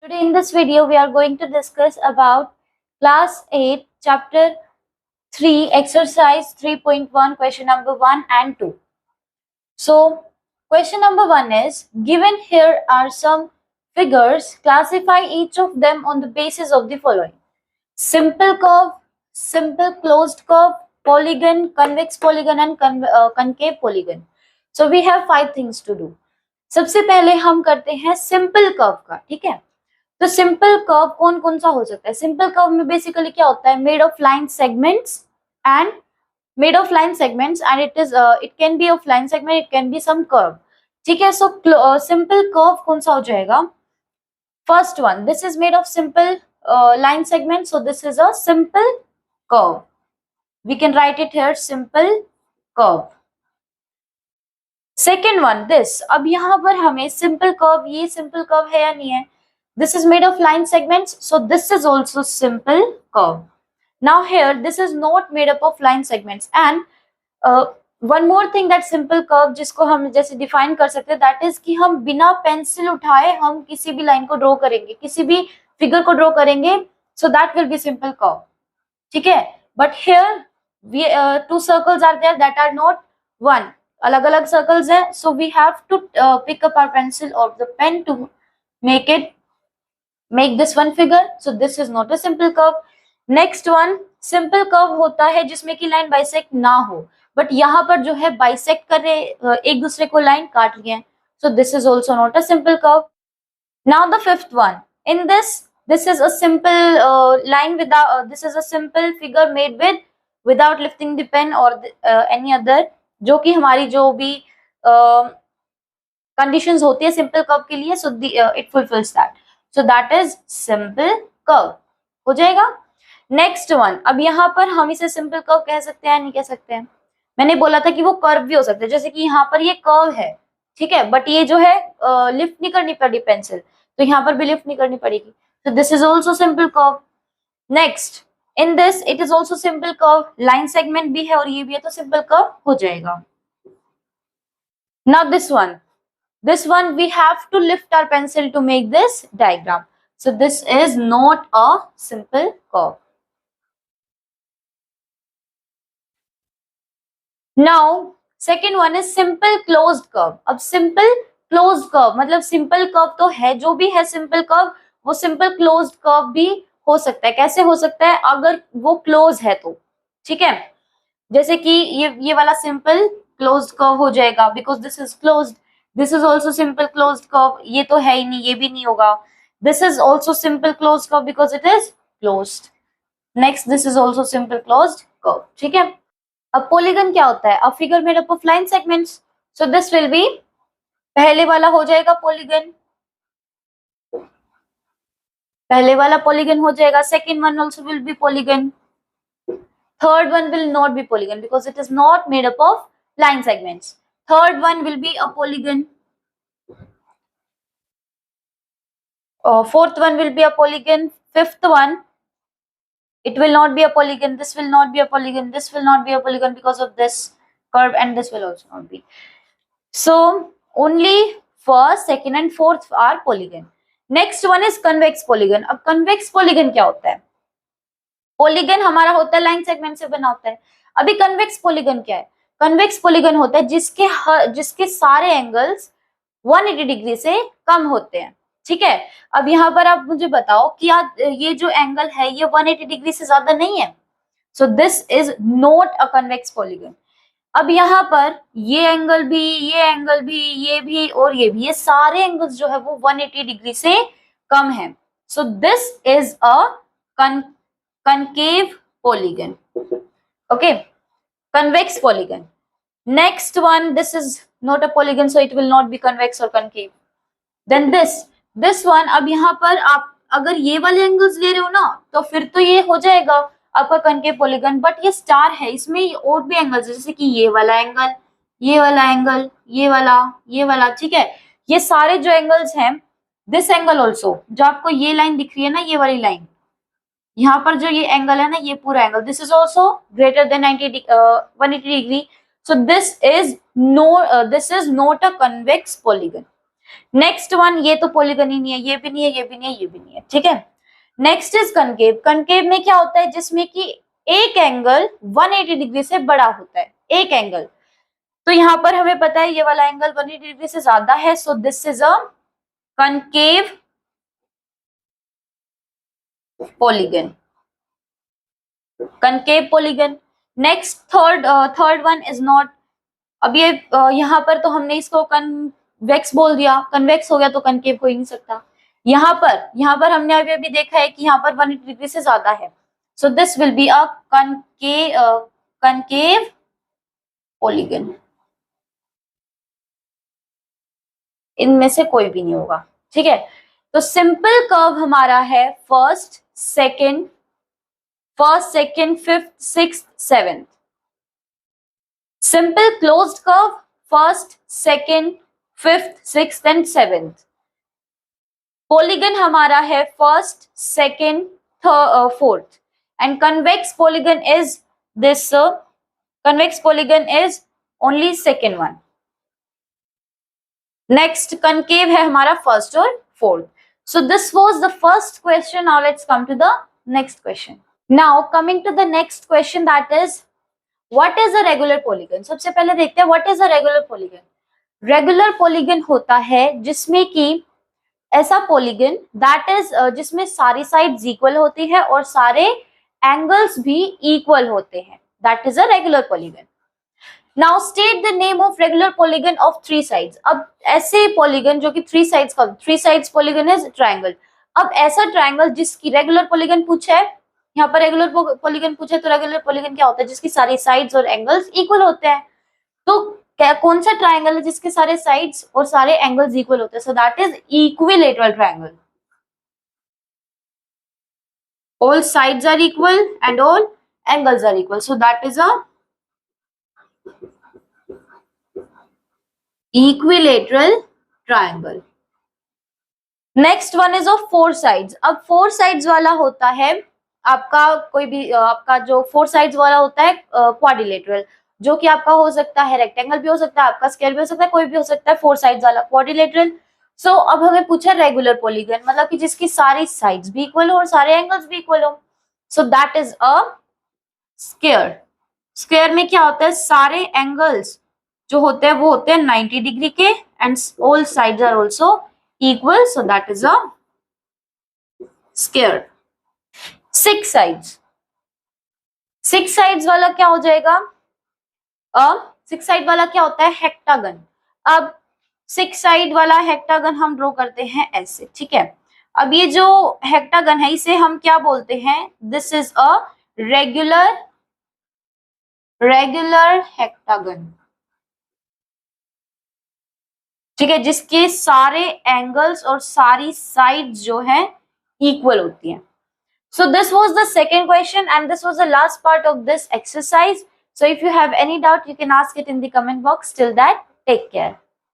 Today in this video we are going to discuss about class 8 chapter 3 exercise 3.1 question number 1 and 2. So question number 1 is given here are some figures, classify each of them on the basis of the following: simple curve, simple closed curve, polygon, convex polygon and concave polygon. So we have 5 things to do. सबसे पहले हम करते हैं simple curve का, ठीक है। तो simple curve कौन कौन सा हो सकता है? सिंपल कर्व में बेसिकली क्या होता है? Made of line segments and it can be of line segment, it can be some curve, ठीक है। सो सिंपल कर्व कौन सा हो जाएगा? First one, this is made of simple line segment, so this is a simple curve. We can write it here, simple curve. Second one, this, अब यहाँ पर हमें simple curve, ये simple curve है या नहीं है? This is made of line segments, so this is also simple curve. Now here, this is not made up of line segments, and one more thing that simple curve जिसको हम जैसे define कर सकते हैं, that is कि हम बिना pencil उठाए हम किसी भी लाइन को ड्रॉ करेंगे, किसी भी फिगर को ड्रॉ करेंगे, so that will be simple curve, ठीक है। But here we two circles are there that are not one, अलग अलग circles हैं, so we have to pick up our pencil or the pen to make this one figure, so this is not a simple curve. Next one, simple curve होता है जिसमें कि line bisect ना हो, but यहाँ पर जो है बाइसेक्ट कर रहे, एक दूसरे को लाइन काट रही है, so this is also not a simple curve. Now the fifth one, in this is a simple line without this is a simple figure made without lifting the pen or any other, जो कि हमारी जो भी conditions होती है simple curve के लिए, so it fulfills that, so that is simple curve हो जाएगा। नेक्स्ट वन, अब यहाँ पर हम इसे सिंपल कर्व कह सकते हैं नहीं कह सकते हैं? मैंने बोला था कि वो कर्व भी हो सकते हैं, जैसे कि यहाँ पर ये कर्व है, ठीक है, बट ये जो है लिफ्ट नहीं करनी पड़ी पेंसिल, तो यहाँ पर भी लिफ्ट नहीं करनी पड़ेगी, so this is also simple curve. Next, in this it is also simple curve, line segment भी है और ये भी है, तो सिंपल कर्व हो जाएगा। Now this one we have to lift our pencil to make this diagram, so this is not a simple curve. Now second one is simple closed curve. अब simple closed curve मतलब simple curve तो है, जो भी है simple curve वो simple closed curve भी हो सकता है। कैसे हो सकता है? अगर वो close है तो, ठीक है, जैसे कि ये वाला simple closed curve हो जाएगा because this is closed. This is also simple closed curve, ये तो है ही नहीं, ये भी नहीं होगा. This is also simple closed curve because it is closed. Next, this is also simple closed curve, ठीक है। अब पॉलीगन क्या होता है? A figure made up of line segments, so this will be, पहले वाला हो जाएगा पॉलीगन, पहले वाला पॉलीगन हो जाएगा, second one also will be polygon, third one will not be polygon because it is not made up of line segments, third one will be a polygon, fourth one will be a polygon, fifth one it will not be a polygon, this will not be a polygon, this will not be a polygon because of this curve, and this will also not be. So only first, second and fourth are polygon. Next one is convex polygon. अब convex polygon क्या होता है? polygon हमारा होता है line segment से बना होता है। अभी convex polygon क्या है? convex polygon होता है जिसके सारे एंगल्स 180 डिग्री से कम होते हैं, ठीक है। अब यहाँ पर आप मुझे बताओ कि ये जो एंगल है ये 180 डिग्री से ज्यादा नहीं है, so this is not a convex polygon. अब यहाँ पर ये एंगल भी, ये एंगल भी, ये भी और ये भी, ये सारे एंगल्स जो है वो 180 डिग्री से कम है, so this is a concave polygon, okay, convex polygon. Next one, this is not a polygon, so it will not be convex or concave. Then this one, अब यहाँ पर आप अगर ये वाले एंगल्स ले रहे हो ना, तो फिर तो ये हो जाएगा आपका कनकेव पॉलीगन, बट ये स्टार है, इसमें और भी एंगल्स जैसे कि ये वाला एंगल, ये वाला एंगल, ये वाला, ठीक है, ये सारे जो एंगल्स हैं, दिस एंगल ऑल्सो, जो आपको ये लाइन दिख रही है ना, ये वाली लाइन, यहाँ पर जो ये एंगल है ना, ये पूरा angle, this is also greater than 180 degree, so this is not a convex polygon. Next one, ये तो पॉलीगन ही नहीं है, ये भी नहीं है, ये भी नहीं है, ये भी नहीं है, ठीक है। Next is concave. कनकेव में क्या होता है, जिसमें कि एक एंगल 180 डिग्री से बड़ा होता है, एक एंगल। तो यहाँ पर हमें पता है ये वाला एंगल 180 डिग्री से ज्यादा है, so this is a concave polygon, concave polygon. Next third one is not, अब ये यहाँ पर तो हमने इसको कन्वेक्स बोल दिया, कन्वेक्स हो गया तो कनकेव हो ही नहीं सकता। यहाँ पर हमने अभी अभी देखा है कि यहाँ पर 180 डिग्री से ज्यादा है, so this will be a concave polygon. इनमें से कोई भी नहीं होगा, ठीक है। तो सिंपल कर्व हमारा है first second, fifth, sixth, seventh. Simple closed curve first, second, fifth, sixth and seventh. Polygon हमारा है first, second, fourth, and convex polygon is this, convex polygon is only second one. Next concave है हमारा first और fourth. So this was the first question. Now let's come to the next question. Now coming to the next question, that is what is a regular polygon. सबसे पहले देखते हैं what is a regular polygon. Regular polygon होता है जिसमें कि ऐसा polygon that is जिसमें सारी sides equal होती है और सारे angles भी equal होते हैं, that is a regular polygon. Now state the name of regular polygon of three sides. अब ऐसे polygon जो कि three sides का, three sides polygon is triangle. अब ऐसा triangle जिसकी regular polygon पूछा है, यहाँ पर regular polygon पूछा है, तो regular polygon क्या होता है, जिसकी सारी sides और angles equal होते हैं। तो क्या कौन सा triangle है जिसके सारे sides और सारे angles equal होते हैं? So that is equilateral triangle. All sides are equal and all angles are equal. So that is a equilateral triangle. Next one is of four sides. अब फोर साइड्स वाला होता है आपका कोई भी आपका जो फोर साइड्स वाला होता है क्वाड्रिलेटरल, जो कि आपका हो सकता है रेक्टेंगल भी हो सकता है, आपका स्क्वायर भी हो सकता है, कोई भी हो सकता है, फोर साइड्स वाला क्वाड्रिलेटरल। सो अब हमें पूछा रेगुलर पॉलीगन, मतलब कि जिसकी सारी साइड्स भी इक्वल हो और सारे एंगल्स भी इक्वल हो, so that is a square. Square में क्या होता है, सारे एंगल्स जो होते हैं वो होते हैं 90 डिग्री के and all sides are also equal, so that is a square. Six sides, six sides वाला क्या हो जाएगा, सिक्स साइड वाला क्या होता है, हेक्टागन। अब सिक्स साइड वाला हेक्टागन हम ड्रॉ करते हैं ऐसे, ठीक है। अब ये जो हेक्टागन है इसे हम क्या बोलते हैं, दिस इज अ रेगुलर हेक्टागन, ठीक है, जिसके सारे एंगल्स और सारी साइड्स जो है इक्वल होती हैं। So this was the second question and this was the last part of this exercise. So if you have any doubt, you can ask it in the comment box. Till that, take care.